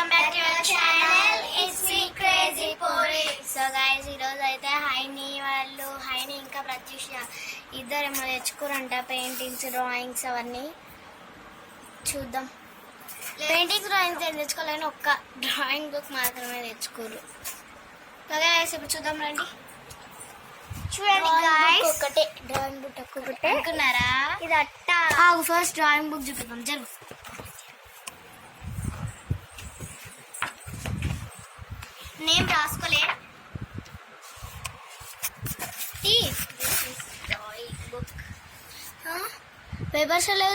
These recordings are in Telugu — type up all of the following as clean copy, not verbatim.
Welcome back to our channel it's me crazy Pori. So guys ఈరోజు అయితే హైని ఇంకా ప్రత్యూష ఇద్దరేమో తెచ్చుకోరంట పెయింటింగ్స్ డ్రాయింగ్స్ అవన్నీ చూద్దాం. పెయింటింగ్స్ డ్రాయింగ్స్ ఏం తెచ్చుకోవాలని ఒక్క డ్రాయింగ్ బుక్ మాత్రమే తెచ్చుకోరు. సో గైస్ ఇప్పుడు చూద్దాం రండి. చూడండి గైస్ ఒకటే డ్రాయింగ్ బుక్ ఒక్కొక్కటే అనుకున్నారా? ఇది అట్ట ఫస్ట్ డ్రాయింగ్ బుక్ చూపిద్దాం జరుగు. నేమ్ రాసుకోలే పేపర్స్ లేవు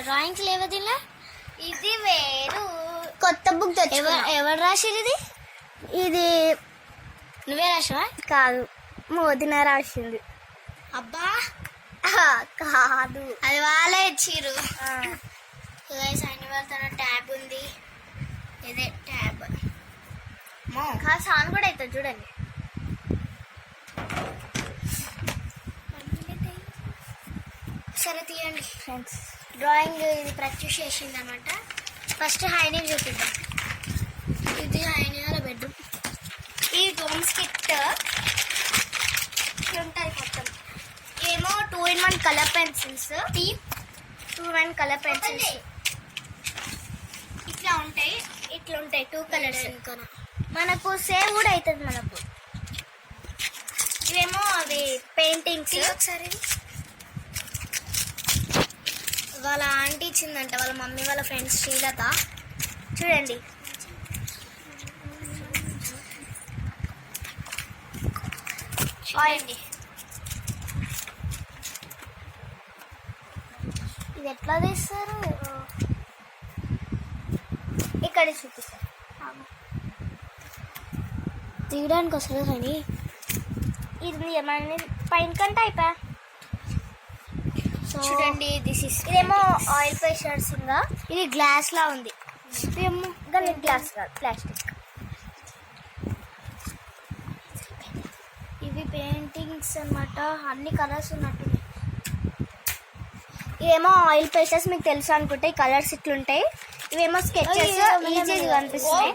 డ్రాయింగ్స్ లేవు దీనిలో. ఇది వేరు కొత్త బుక్ ఎవరు రాసిరు? ఇది నువ్వే రాసావా? కాదు, మోదిన రాసింది. అబ్బా కాదు, అది వాళ్ళే ఇచ్చిర్రు. తన ట్యాబ్ ఉంది, ఇదే ట్యాబ్. సాన్ కూడా అవుతుంది చూడండి. సరే తీయండి ఫ్రెండ్స్. డ్రాయింగ్ ఇది ప్రాక్టీస్ చేసింది అనమాట. ఫస్ట్ హైని చూపిద్దాం. ఇది హైని వాళ్ళ బెడ్రూమ్. ఈ హోమ్స్ కిట్ ఉంటుంది మొత్తం. ఏమో 2-in-1 colour pencils, 2-in-1 colour pencils ఇట్లా ఉంటాయి. 2 కలర్స్. ఇంకా మనకు సేవ్ కూడా అవుతుంది మనకు. ఇవేమో అవి పెయింటింగ్స్. ఒకసారి వాళ్ళ ఆంటీ ఇచ్చిందంట, వాళ్ళ మమ్మీ వాళ్ళ ఫ్రెండ్స్ శ్రీలత. చూడండి చూడండి ఇది ఎట్లా తీస్తారు, ఇక్కడ చూపిస్తారు. తీయడానికి వస్తుంది కానీ ఇది ఏమన్నా పైన కంటే అయిపోయా. చూడండి ఇదేమో ఆయిల్ పేషర్స్. ఇంకా ఇది గ్లాస్ లా ఉంది. ఇదేమో గ్లాస్ కాదు, ప్లాస్టిక్. ఇవి పెయింటింగ్స్ అన్నమాట, అన్ని కలర్స్ ఉన్నట్టు. ఇవేమో ఆయిల్ పేషర్స్, మీకు తెలుసు అనుకుంటే ఈ కలర్స్ ఇట్లుంటాయి. ఇవేమో స్కెచెస్, ఈజీగా కనిపిస్తాయి.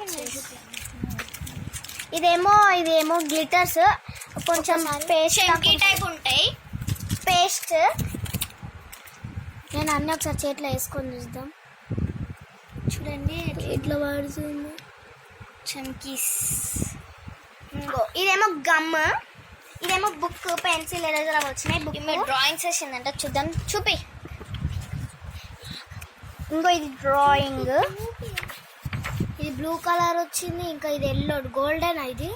ఇదేమో గ్లిటర్స్, కొంచెం పేస్ట్ టైప్ ఉంటాయి. పేస్ట్ నేను అన్నీ ఒకసారి చేతిలో వేసుకొని చూద్దాం. చూడండి ఇట్లా వాడుతుంది. చమ్కీస్. ఇదేమో గమ్, ఇదేమో బుక్, పెన్సిల్, ఎరేజర్ అవి వచ్చినాయి. బుక్ డ్రాయింగ్స్ వేసిందంట, చూద్దాం. చూపి. ఇంకో ఇది డ్రాయింగ్, ఇది బ్లూ కలర్ వచ్చింది. ఇంకా ఇది ఎల్లో గోల్డెన్. ఇది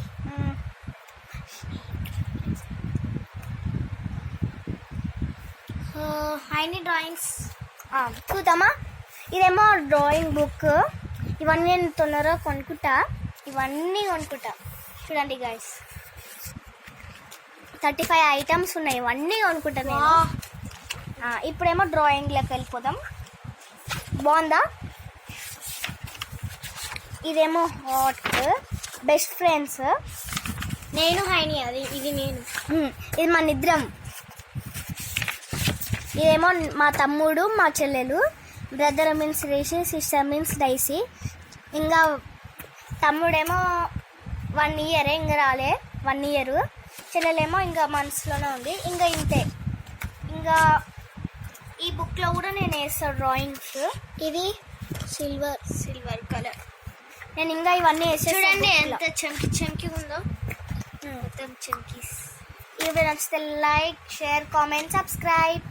హైని డ్రాయింగ్స్ చూద్దామా. ఇదేమో డ్రాయింగ్ బుక్. ఇవన్నీ నేను తొందరగా కొనుక్కుంటా, ఇవన్నీ కొనుక్కుంటా. చూడండి గైస్ 35 ఐటమ్స్ ఉన్నాయి, ఇవన్నీ కొనుక్కుంటా నేను. ఇప్పుడేమో డ్రాయింగ్లోకి వెళ్ళిపోదాం. బాగుందా? ఇదేమో హాట్, బెస్ట్ ఫ్రెండ్స్, నేను హైని. ఇది నేను, ఇది మన ఇద్దరం. ఇదేమో మా తమ్ముడు, మా చెల్లెలు. Brother means Reshi, sister means Daisy. ఇంకా తమ్ముడేమో 1 year, ఇంకా రాలే 1 year. చెల్లెలేమో ఇంకా మనసులోనే ఉంది. ఇంకా ఇంతే. ఇంకా ఈ బుక్లో కూడా నేను వేస్తాను డ్రాయింగ్స్. ఇది సిల్వర్ కలర్. నేను ఇంకా ఇవన్నీ వేసే. చూడండి ఎంత చమ్కి ఉందో, మొత్తం చమ్కీస్. ఇవి నచ్చితే లైక్, షేర్, కామెంట్, సబ్స్క్రైబ్.